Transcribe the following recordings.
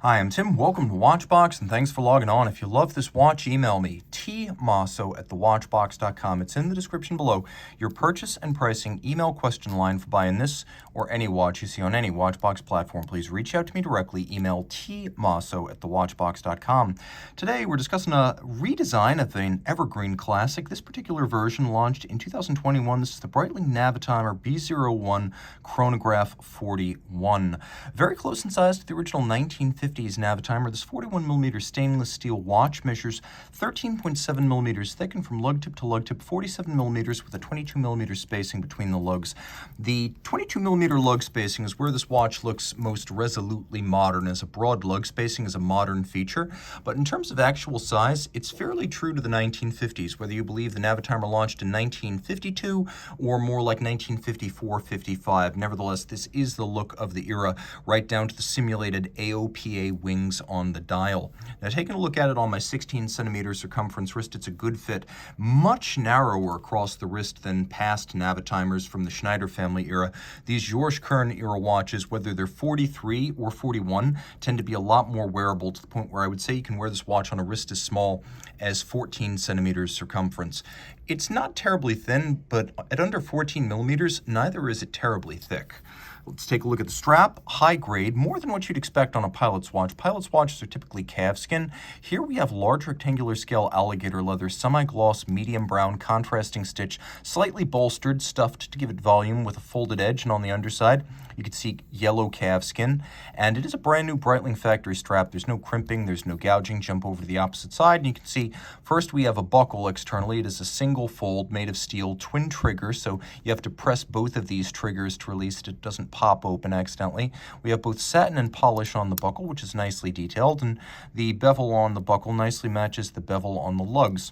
Hi, I'm Tim. Welcome to Watchbox, and thanks for logging on. If you love this watch, email me, tmosso@thewatchbox.com. It's in the description below. Your purchase and pricing email question line for buying this or any watch you see on any Watchbox platform. Please reach out to me directly. Email tmosso@thewatchbox.com. Today, we're discussing a redesign of an evergreen classic. This particular version launched in 2021. This is the Breitling Navitimer B01 Chronograph 41. Very close in size to the original 1950s Navitimer. This 41mm stainless steel watch measures 13.7mm thick and from lug tip to lug tip 47mm with a 22mm spacing between the lugs. The 22mm lug spacing is where this watch looks most resolutely modern, as a broad lug spacing is a modern feature. But in terms of actual size, it's fairly true to the 1950s, whether you believe the Navitimer launched in 1952 or more like 1954-55. Nevertheless, this is the look of the era, right down to the simulated AOPA wings on the dial. Now, taking a look at it on my 16 centimeter circumference wrist, it's a good fit, much narrower across the wrist than past Navitimers from the Schneider family era. These George Kern era watches, whether they're 43 or 41, tend to be a lot more wearable, to the point where I would say you can wear this watch on a wrist as small as 14 centimeters circumference. It's not terribly thin, but at under 14 millimeters, neither is it terribly thick. Let's take a look at the strap. High grade, more than what you'd expect on a pilot's watch. Pilot's watches are typically calfskin. Here we have large rectangular scale alligator leather, semi-gloss, medium brown, contrasting stitch, slightly bolstered, stuffed to give it volume with a folded edge, and on the underside, you can see yellow calfskin. And it is a brand new Breitling factory strap. There's no crimping, there's no gouging. Jump over to the opposite side, and you can see first we have a buckle externally. It is a single fold made of steel, twin trigger, so you have to press both of these triggers to release it. It doesn't pop open accidentally. We have both satin and polish on the buckle, which is nicely detailed, and the bevel on the buckle nicely matches the bevel on the lugs.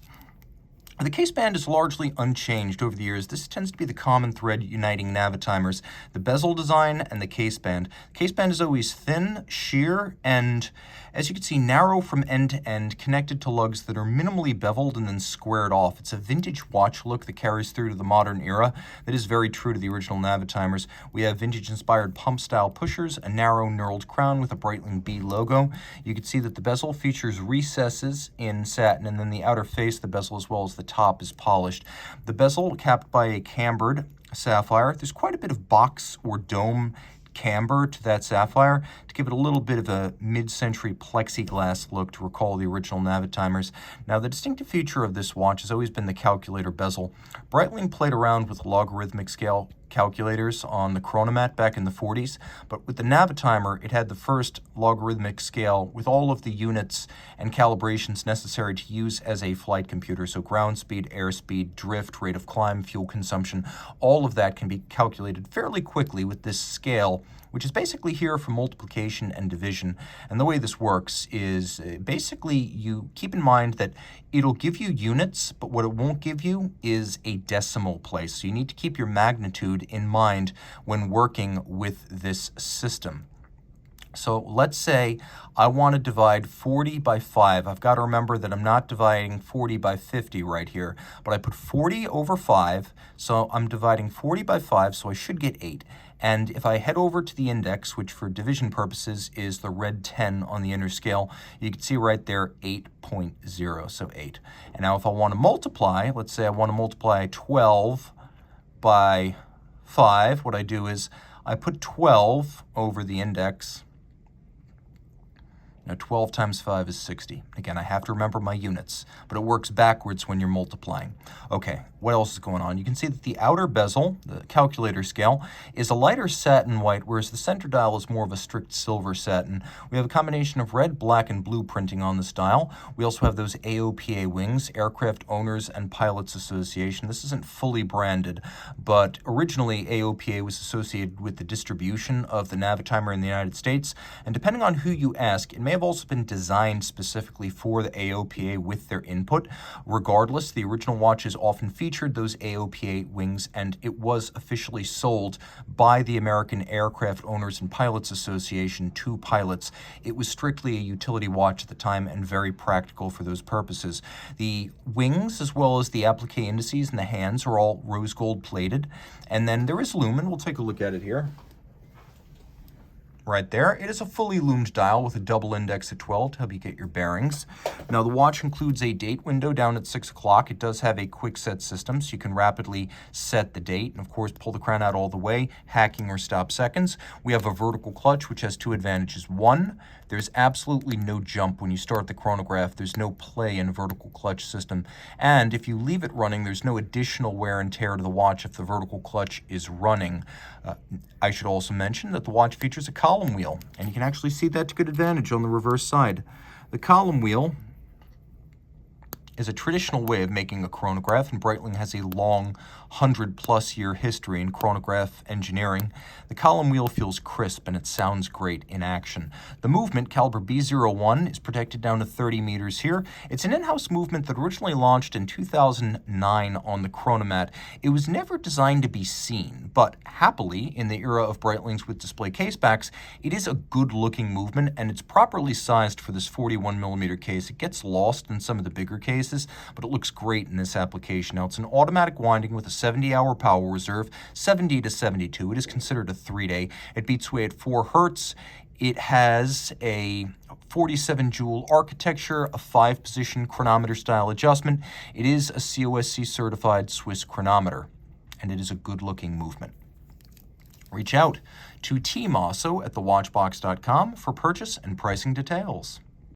The case band is largely unchanged over the years. This tends to be the common thread uniting Navitimers, the bezel design and the case band. The case band is always thin, sheer, and as you can see, narrow from end to end, connected to lugs that are minimally beveled and then squared off. It's a vintage watch look that carries through to the modern era that is very true to the original Navitimers. We have vintage-inspired pump-style pushers, a narrow knurled crown with a Breitling B logo. You can see that the bezel features recesses in satin, and then the outer face, the bezel as well as the top is polished. The bezel capped by a cambered sapphire. There's quite a bit of box or dome camber to that sapphire to give it a little bit of a mid-century plexiglass look to recall the original Navitimers. Now, the distinctive feature of this watch has always been the calculator bezel. Breitling played around with logarithmic scale calculators on the Chronomat back in the 40s, but with the Navitimer, it had the first logarithmic scale with all of the units and calibrations necessary to use as a flight computer. So ground speed, airspeed, drift, rate of climb, fuel consumption, all of that can be calculated fairly quickly with this scale, which is basically here for multiplication and division. And the way this works is basically you keep in mind that it'll give you units, but what it won't give you is a decimal place. So you need to keep your magnitude in mind when working with this system. So let's say I want to divide 40 by 5. I've got to remember that I'm not dividing 40 by 50 right here, but I put 40 over 5, so I'm dividing 40 by 5, so I should get 8. And if I head over to the index, which for division purposes is the red 10 on the inner scale, you can see right there 8.0, so 8. And now if I want to multiply, let's say I want to multiply 12 by 5, what I do is I put 12 over the index. Now 12 times 5 is 60. Again, I have to remember my units, but it works backwards when you're multiplying. Okay, what else is going on? You can see that the outer bezel, the calculator scale, is a lighter satin white, whereas the center dial is more of a strict silver satin. We have a combination of red, black, and blue printing on this dial. We also have those AOPA wings, Aircraft Owners and Pilots Association. This isn't fully branded, but originally AOPA was associated with the distribution of the Navitimer in the United States, and depending on who you ask, it may have also been designed specifically for the AOPA with their input. Regardless, the original watches often featured those AOPA wings, and it was officially sold by the American Aircraft Owners and Pilots Association to pilots. It was strictly a utility watch at the time and very practical for those purposes. The wings, as well as the applique indices and the hands, are all rose gold plated. And then there is lumen. We'll take a look at it here. right there. It is a fully loomed dial with a double index at 12 to help you get your bearings. Now, the watch includes a date window down at 6 o'clock. It does have a quick set system, so you can rapidly set the date and, of course, pull the crown out all the way, hacking or stop seconds. We have a vertical clutch, which has two advantages. One, there's absolutely no jump when you start the chronograph. There's no play in a vertical clutch system. And if you leave it running, there's no additional wear and tear to the watch if the vertical clutch is running. I should also mention that the watch features a column wheel, and you can actually see that to good advantage on the reverse side. The column wheel is a traditional way of making a chronograph, and Breitling has a long 100-plus year history in chronograph engineering. The column wheel feels crisp and it sounds great in action. The movement, caliber B01, is protected down to 30 meters here. It's an in-house movement that originally launched in 2009 on the Chronomat. It was never designed to be seen, but happily, in the era of Breitlings with display casebacks, it is a good-looking movement, and it's properly sized for this 41mm case. It gets lost in some of the bigger cases, but it looks great in this application. Now, it's an automatic winding with a 70-hour power reserve, 70 to 72. It is considered a 3-day. It beats away at 4 hertz. It has a 47-joule architecture, a 5-position chronometer-style adjustment. It is a COSC-certified Swiss chronometer, and it is a good-looking movement. Reach out to Team Mosso at thewatchbox.com for purchase and pricing details.